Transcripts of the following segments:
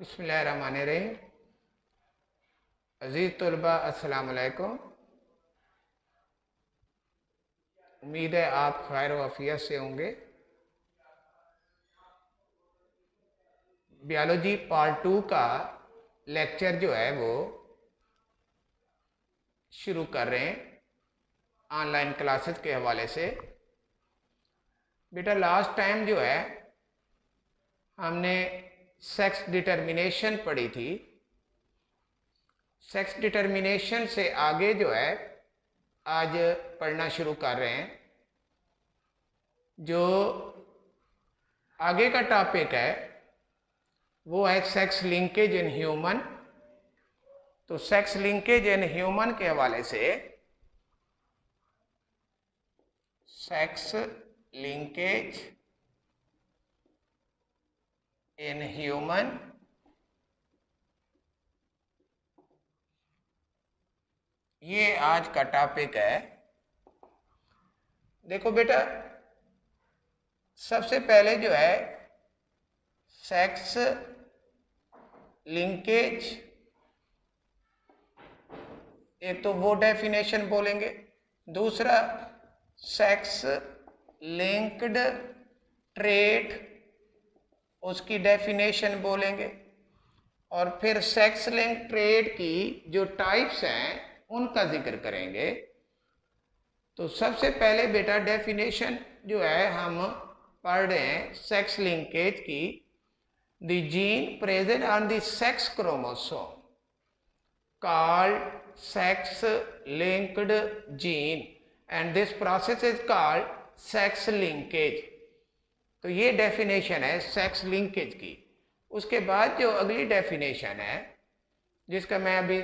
बिस्मिल्लाहिर्रहमानिर्रहीम। अज़ीज़ तलबा अस्सलाम वालेकुम। उम्मीद है आप खैर वफ़ियत से होंगे। बायोलॉजी पार्ट 2 का लेक्चर जो है वो शुरू कर रहे हैं ऑनलाइन क्लासेस के हवाले से। बेटा लास्ट टाइम जो है हमने सेक्स डिटर्मिनेशन पढ़ी थी। सेक्स डिटर्मिनेशन से आगे जो है आज पढ़ना शुरू कर रहे हैं। जो आगे का टॉपिक है वो है सेक्स लिंकेज इन ह्यूमन। तो सेक्स लिंकेज इन ह्यूमन के हवाले से सेक्स लिंकेज इन ह्यूमन ये आज का टॉपिक है। देखो बेटा, सबसे पहले जो है सेक्स लिंकेज, एक तो वो डेफिनेशन बोलेंगे, दूसरा सेक्स लिंक्ड ट्रेट उसकी डेफिनेशन बोलेंगे, और फिर सेक्स लिंक ट्रेट की जो टाइप्स हैं उनका जिक्र करेंगे। तो सबसे पहले बेटा डेफिनेशन जो है हम पढ़ रहे हैं सेक्स लिंकेज की। The gene present on the sex chromosome called sex linked gene and this process is called sex linkage। तो ये डेफिनेशन है सेक्स लिंकेज की। उसके बाद जो अगली डेफिनेशन है जिसका मैं अभी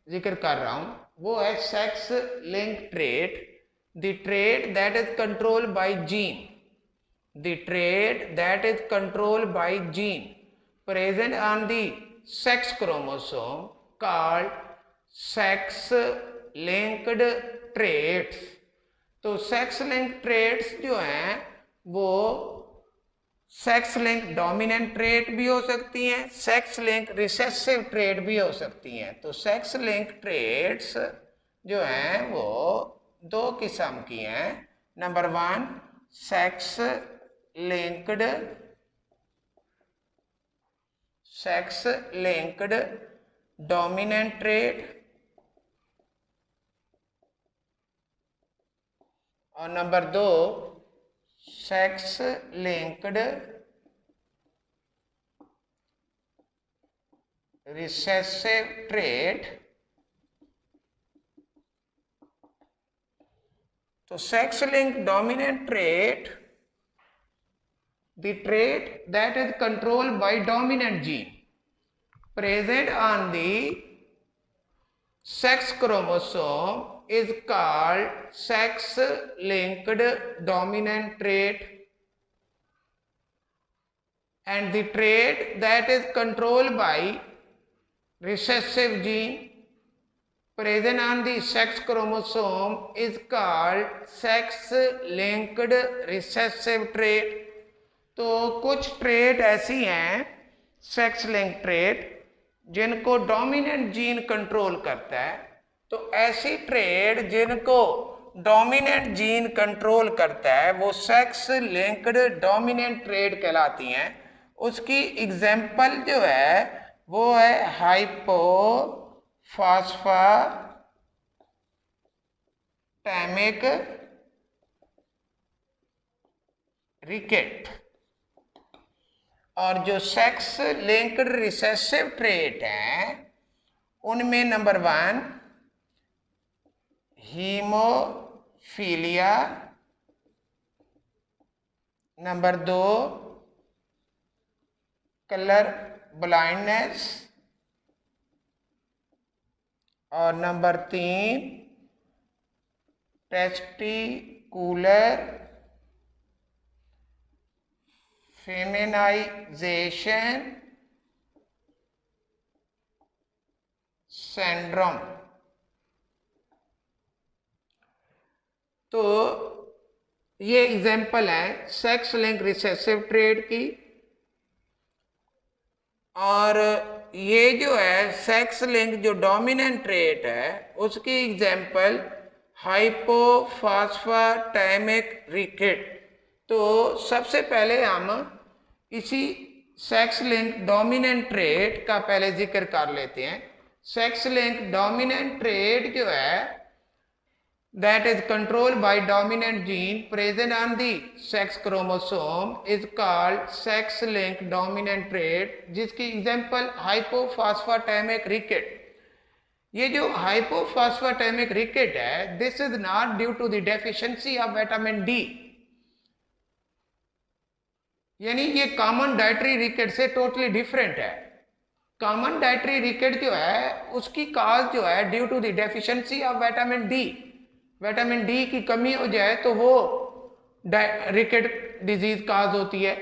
जिक्र कर रहा हूं वो है sex link trait, the trait that is controlled by gene, the trait that is controlled by gene present on the sex chromosome called sex linked traits. तो सेक्स लिंक ट्रेट्स जो हैं वो सेक्स लिंक डोमिनेंट ट्रेट भी हो सकती हैं, sex link recessive trait भी हो सकती हैं। तो सेक्स लिंक ट्रेट्स जो हैं वो दो किस्म की हैं। Number 1 sex linked dominant trait, और number 2 sex linked recessive trait. तो sex linked dominant trait, the trait that is controlled by dominant gene present on the sex chromosome is called sex linked dominant trait, and the trait that is controlled by recessive gene present on the sex chromosome is called sex linked recessive trait। तो कुछ trait ऐसी हैं sex link trait जिनको dominant gene control करता है। तो ऐसी trait जिनको डोमिनेंट जीन कंट्रोल करता है वो सेक्स लिंक्ड डोमिनेंट ट्रेट कहलाती हैं। उसकी एग्जाम्पल जो है वो है हाइपोफॉस्फाटैमिक रिकेट। और जो सेक्स लिंक्ड रिसेसिव ट्रेट हैं उनमें number 1 haemophilia, number 2 colour blindness, और नंबर 3 टेस्टिकुलर फेमिनाइजेशन सिंड्रोम। तो ये एग्जाम्पल है सेक्स लिंक रिसेसिव ट्रेट की। और ये जो है सेक्स लिंक जो डोमिनेंट ट्रेट है उसकी एग्जाम्पल हाइपोफॉस्फेटेमिक रिकेट। तो सबसे पहले हम इसी सेक्स लिंक डोमिनेंट ट्रेट का पहले जिक्र कर लेते हैं। सेक्स लिंक डोमिनेंट ट्रेट जो है that is controlled by dominant gene present on the sex chromosome is called sex linked dominant trait, जिसकी एग्जाम्पल हाइपोफॉस्फेटेमिक रिकेट। ये जो हाइपोफॉस्फेटेमिक रिकेट है this is not due to the deficiency of vitamin D, यानी ये common dietary ricket से totally different है। Common dietary ricket जो है उसकी काज जो है due to the deficiency of vitamin D. Vitamin D की कमी हो जाए तो वो रिकेट डिजीज काज होती है,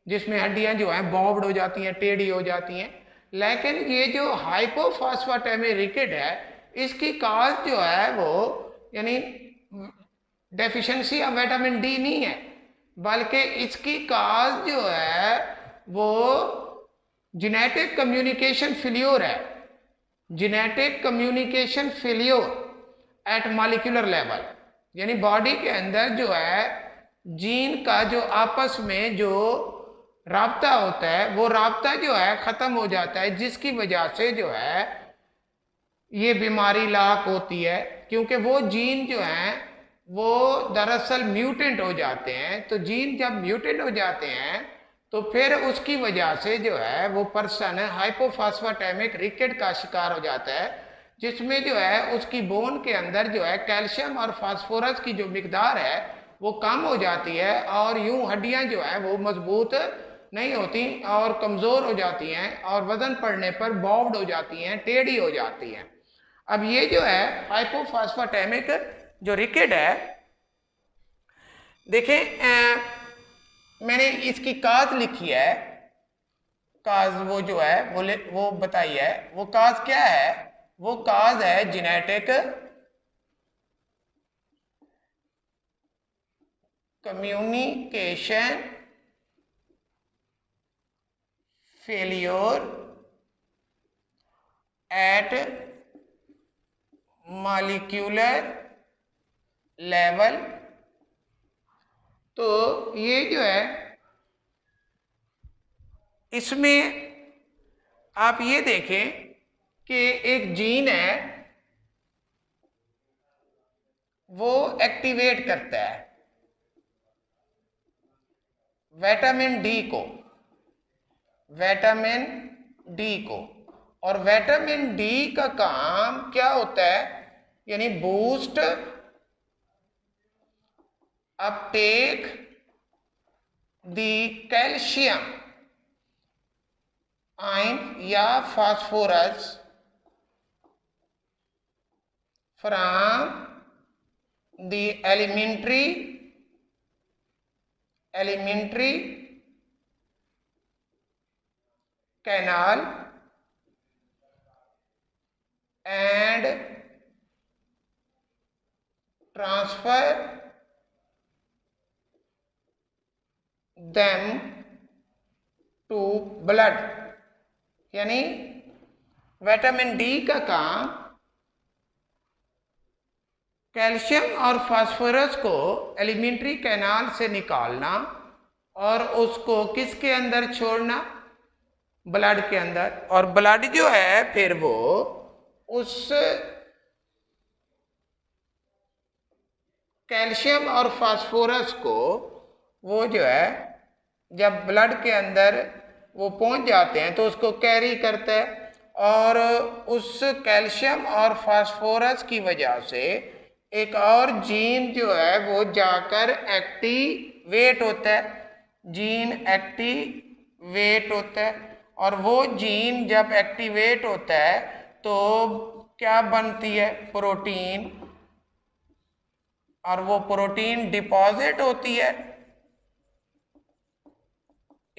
जिसमें हड्डियां जो हैं बॉब्ड हो जाती हैं, टेढ़ी हो जाती हैं। लेकिन ये जो हाइपोफॉस्फेटेमिक रिकेट है इसकी काज जो है वो यानी डेफिशिएंसी ऑफ विटामिन डी नहीं है, बल्कि इसकी काज जो है वो जेनेटिक कम्युनिकेशन फेल्योर है। Genetic communication failure at molecular level, यानी बॉडी के अंदर जो है जीन का जो आपस में जो राब्ता होता है वो राब्ता जो है खत्म हो जाता है, जिसकी वजह से जो है ये बीमारी लाक होती है। क्योंकि वो जीन जो है वो दरअसल म्यूटेंट हो जाते हैं। तो जीन जब म्यूटेंट हो जाते हैं तो फिर उसकी वजह से जो है वो पर्सन हाइपोफॉस्फेटेमिक रिकेट का शिकार हो जाता है, जिसमें जो है उसकी बोन के अंदर जो है कैल्शियम और फास्फोरस की जो मिकदार है वो कम हो जाती है और यूं हड्डियां जो है वो मजबूत नहीं होती और कमज़ोर हो जाती हैं और वजन पड़ने पर बॉब्ड हो जाती हैं, टेढ़ी हो जाती हैं। अब ये जो है हाइपोफॉस्फेटेमिक जो रिकेट है, देखें मैंने इसकी काज लिखी है। काज वो जो है वो बताई है। वो काज क्या है? वो काज है genetic communication failure eight molecular level. तो ये जो है इसमें आप ये देखें कि एक जीन है वो एक्टिवेट करता है विटामिन डी को, विटामिन डी को। और विटामिन डी का काम क्या होता है? यानी boost uptake the calcium ion या phosphorus from the alimentary canal and transfer them to blood। यानी विटामिन डी का काम कैल्शियम और फास्फोरस को एलिमेंट्री कैनाल से निकालना और उसको किसके अंदर छोड़ना? ब्लड के अंदर। और ब्लड जो है फिर वो उस कैल्शियम और फास्फोरस को वो जो है जब ब्लड के अंदर वो पहुंच जाते हैं तो उसको कैरी करता है और उस कैल्शियम और फास्फोरस की वजह से एक और जीन जो है वो जाकर एक्टिवेट होता है, जीन एक्टिवेट होता है। और वो जीन जब एक्टिवेट होता है तो क्या बनती है? प्रोटीन। और वो प्रोटीन डिपॉजिट होती है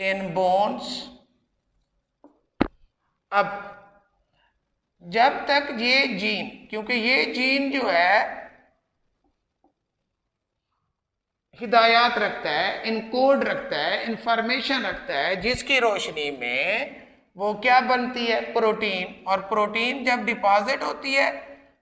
इन बोन्स। अब जब तक ये जीन, क्योंकि ये जीन जो है हिदायत रखता है, इनकोड रखता है, इंफॉर्मेशन रखता है, जिसकी रोशनी में वो क्या बनती है, प्रोटीन, और प्रोटीन जब डिपॉजिट होती है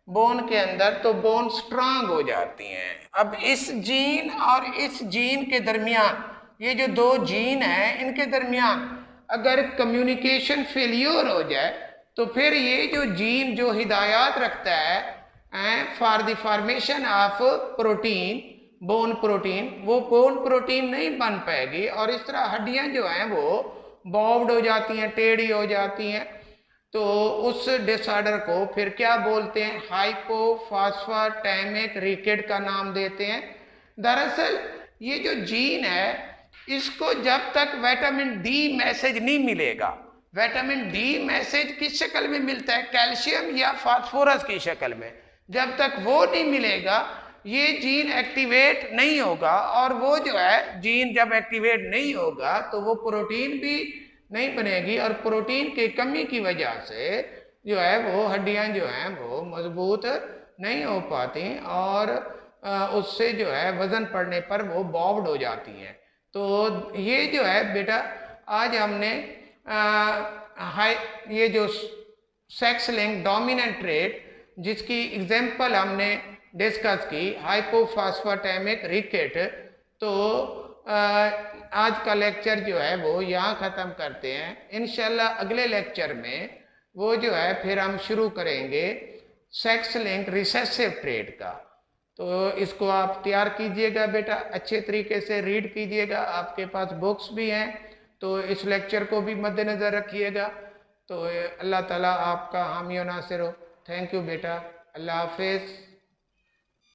बोन के अंदर तो बोन स्ट्रांग हो जाती हैं। अब इस जीन और इस जीन के दरमियान, ये जो दो जीन हैं इनके दरमियान अगर कम्युनिकेशन फेलियर हो जाए तो फिर ये जो जीन जो हिदायत रखता है for the formation of protein, bone protein, वो बोन प्रोटीन नहीं बन पाएगी और इस तरह हड्डियां जो हैं वो बॉब्ड हो जाती हैं, टेढ़ी हो जाती हैं। तो उस डिसऑर्डर को फिर क्या बोलते हैं, हाइपोफॉस्फेटेमिक रिकेट का नाम देते हैं। दरअसल ये जो जीन है इसको जब तक विटामिन डी मैसेज नहीं मिलेगा, विटामिन डी मैसेज किस शक्ल में मिलता है, कैल्शियम या फास्फोरस की शक्ल में, जब तक वो नहीं मिलेगा ये जीन एक्टिवेट नहीं होगा। और वो जो है जीन जब एक्टिवेट नहीं होगा तो वो प्रोटीन भी नहीं बनेगी और प्रोटीन की कमी की वजह से जो है वो हड्डियां जो हैं वो मजबूत नहीं हो पाती और उससे जो है वजन पड़ने पर वो बॉब्ड हो जाती हैं। तो ये जो है बेटा आज हमने ये जो सेक्स लिंक डोमिनेंट ट्रेट जिसकी एग्जांपल हमने डिस्कस की, हाइपोफॉस्फेटेमिक रिकेट। तो आज का लेक्चर जो है वो यहाँ ख़त्म करते हैं। इंशाल्लाह अगले लेक्चर में वो जो है फिर हम शुरू करेंगे सेक्स लिंक रिसेसिव ट्रेट का। तो इसको आप तैयार कीजिएगा बेटा, अच्छे तरीके से रीड कीजिएगा, आपके पास बुक्स भी हैं तो इस लेक्चर को भी मद्देनज़र रखिएगा। तो अल्लाह ताला आपका हामी व नासिर हो। थैंक यू बेटा, अल्लाह हाफिज़।